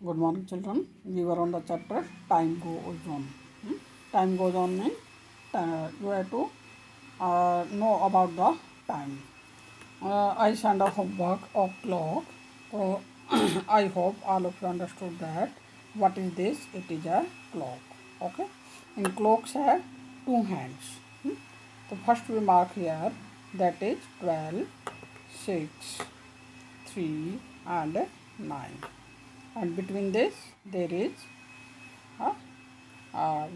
Good morning, children. We were on the chapter Time Goes On. Time goes on means you have to know about the time. I send a homework of clock. So I hope all of you understood that. What is this? It is a clock. Okay. In clocks have two hands. So first we mark here that is 12, 6, 3 and 9. And between this there is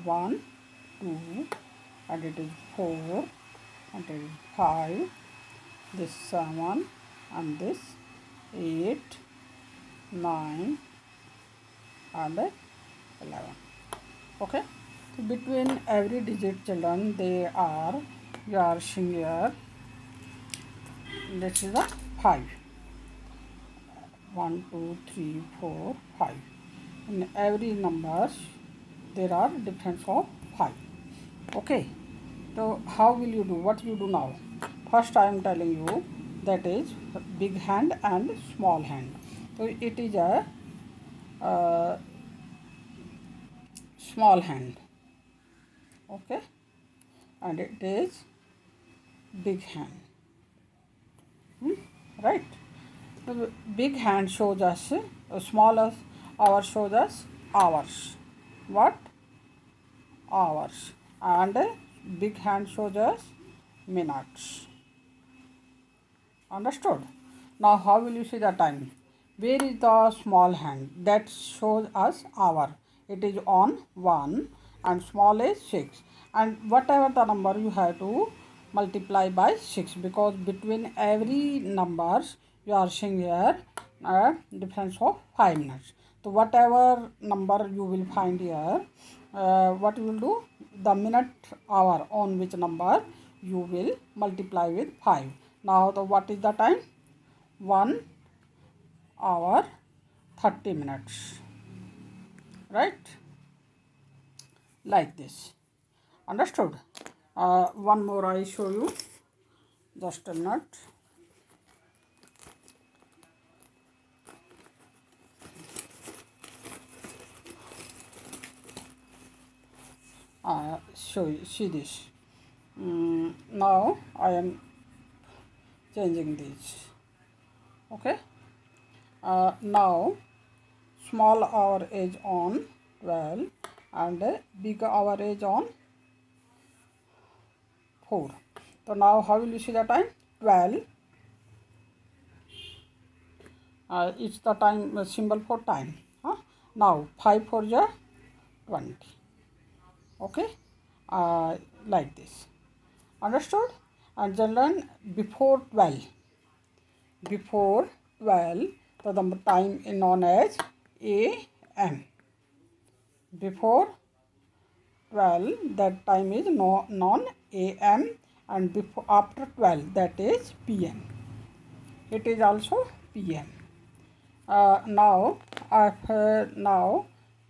1, 2 and it is 4 and it is 5, this 7 and this 8, 9 and 11. Okay, so between every digit, children, they are, you are seeing here, this is a 5, 1 2 3 4 5. In every numbers there are difference of 5. Okay, so how will you do? What you do now? First I am telling you that is big hand and small hand. So it is a small hand. Okay, and it is big hand. Right? So big hand shows us small hour shows us hours. What? Hours. And big hand shows us minutes. Understood? Now how will you see the time? Where is the small hand? That shows us hour. It is on 1 and small is 6. And whatever the number you have to multiply by 6, because between every numbers you are seeing here a difference of 5 minutes. So whatever number you will find here, what you will do? The minute hour on which number you will multiply with 5. Now what is the time? 1 hour 30 minutes. Right? Like this. Understood? One more I show you. Just a minute. See this. Now I am changing this. Okay. Now small hour is on 12 and big hour is on 4. So now how will you see the time? 12. It's the time symbol for time. Now 5 for the 20. Okay, like this. Understood? And children, before 12, so the time is known as AM. Before 12, that time is known AM, and before after 12, that is PM. It is also PM. Now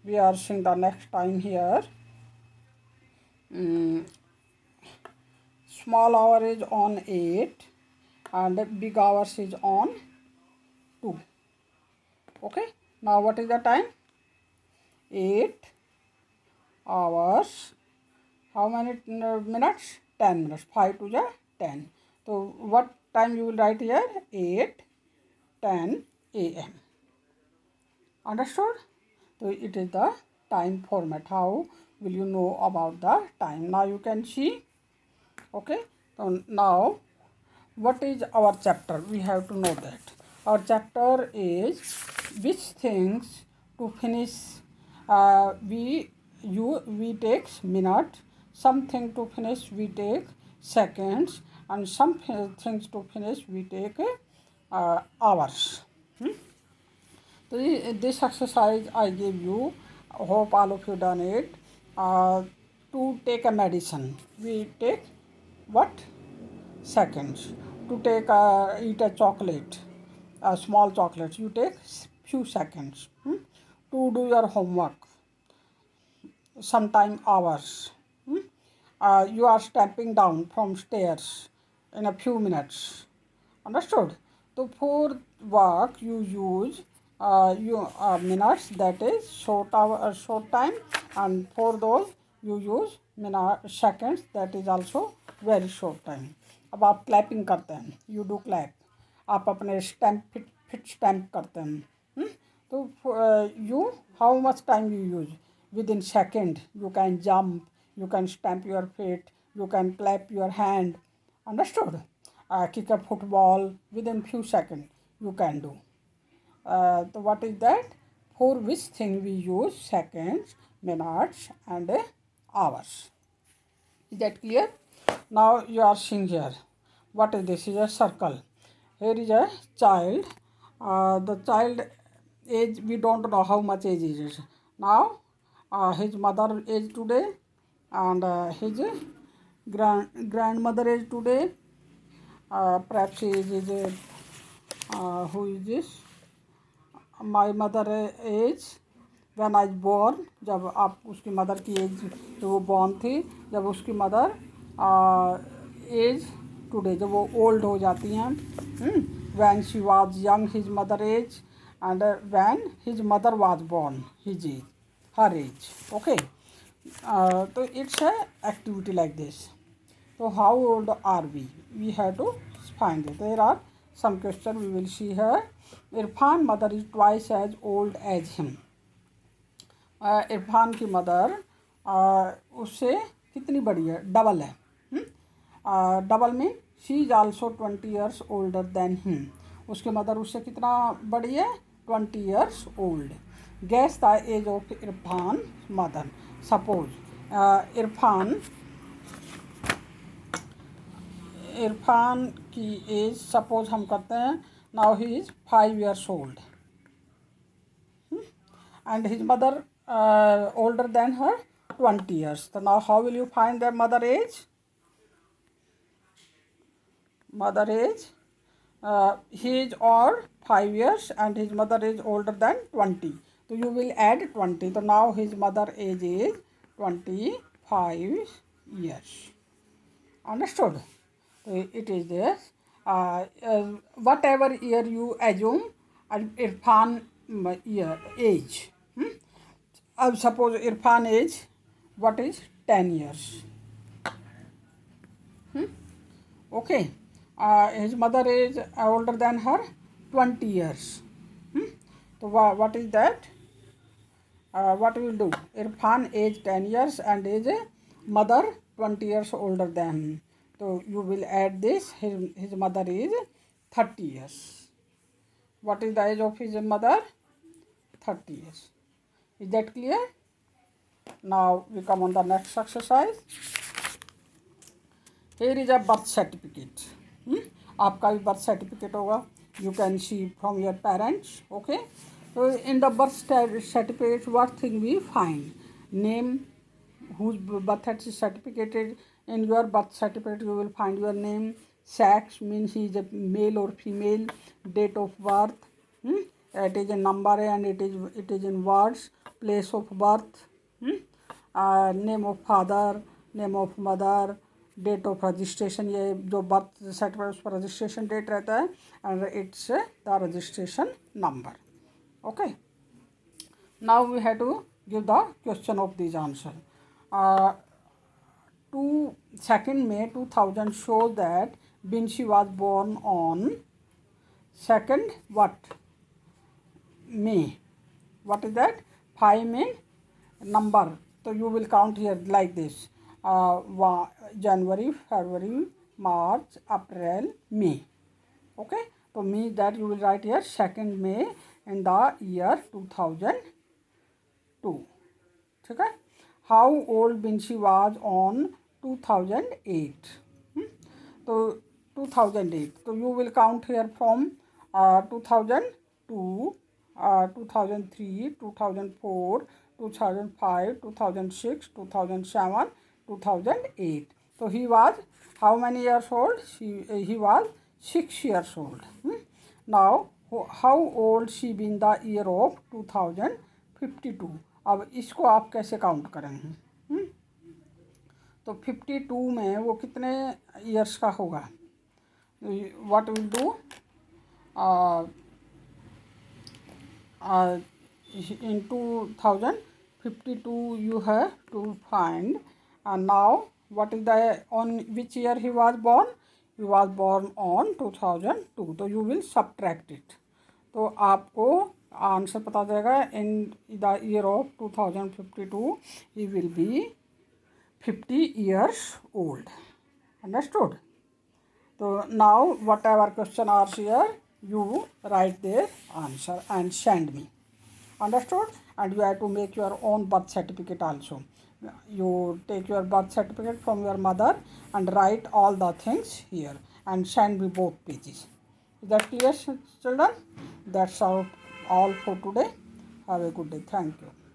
we are seeing the next time here. Small hour is on 8 and big hours is on 2. Okay, now what is the time? 8 hours. How many minutes? 10 minutes. 5 to the 10. So what time you will write here? 8:10 AM. Understood? So it is the time format. How will you know about the time? Now you can see. Okay, so now what is our chapter? We have to know that. Our chapter is which things to finish we takes minute, something to finish we take seconds, and some things to finish we take hours. So this exercise I give you, hope all of you done it. To take a medicine, we take what? Seconds. To take eat a chocolate, a small chocolate, you take few seconds. To do your homework, sometime hours. You are stepping down from stairs in a few minutes. Understood? So for work you use minutes, that is short hour, short time, and for those you use minute seconds, that is also very short time. अब आप clapping करते हैं, you do clap, आप अपने stamp fit stamp करते हैं. तो you, how much time you use? Within second you can jump, you can stamp your feet, you can clap your hand. Understood? Kick a football within few seconds you can do. So what is that? For which thing we use seconds, minutes, and hours. Is that clear? Now you are seeing here. What is this? Is a circle. Here is a child. The child age, we don't know how much age is it. Now his mother age today, and his grandmother age today. Perhaps is who is this? My mother age when I born, जब आप उसकी mother की as जब वो born थी, जब उसकी mother as today, जब वो ओल्ड हो जाती हैं. When she was young his mother age, and when his mother was born his age, her age. Okay, तो it's a activity like this. So how old are we? We have to find it. There are some questions we will see here. Irfan mother is twice as old as him. Irfan की mother उससे कितनी बड़ी है? Double है. Double में she is also 20 years older than him. उसकी mother उससे कितना बड़ी है? 20 years old. Guess the age of Irfan mother. Suppose Irfan की एज सपोज हम करते हैं, now he is 5 years old, and his mother older than her 20 years. So now how will you find their mother age? Mother age, he is or 5 years and his mother is older than 20. So you will add 20. So now his mother age is 25 years. Understood? It is this. Whatever year you assume, Irfan year age. अब suppose Irfan age, what is 10 years? Okay. His mother is older than her 20 years. So what is that? What we will do? Irfan age 10 years and his mother 20 years older than him. So you will add this. His mother is 30 years. What is the age of his mother? 30 years. Is that clear? Now we come on the next exercise. Here is a birth certificate. आपका भी birth certificate होगा. You can see from your parents. Okay. So in the birth certificate, what thing we find? Name, whose birth certificate is. In your birth certificate you will find your name. Sex means he is a male or female. Date of birth, it is a number and it is in words. Place of birth, name of father, name of mother, date of registration. ये जो birth certificate उस पर registration date रहता है, and it's the registration number. Okay. Now we have to give the question of these answer. 2nd May 2000 shows that Binshi was born on 2nd what? May. What is that? 5 May number. So you will count here like this. January, February, March, April, May. Okay. So means that you will write here 2nd May in the year 2002. Okay. How old Binshi was on 2008? So 2008. So you will count here from 2002, 2003, 2004, 2005, 2006, 2007, 2008. So he was how many years old? He was 6 years old. Now how old she be in the year of 2052? अब इसको आप कैसे count करेंगे? तो 52 में वो कितने years का होगा? What will do? uh, in 2052 you have to find. And now what is the, on which year he was born? He was born on 2002, तो you will subtract it. तो आपको आंसर पता चलेगा in the year of 2052 he will be 50 years old. Understood? So now whatever question are here, you write their answer and send me. Understood? And you have to make your own birth certificate also. You take your birth certificate from your mother and write all the things here and send me both pages. Is that clear, children? That's all for today. Have a good day. Thank you.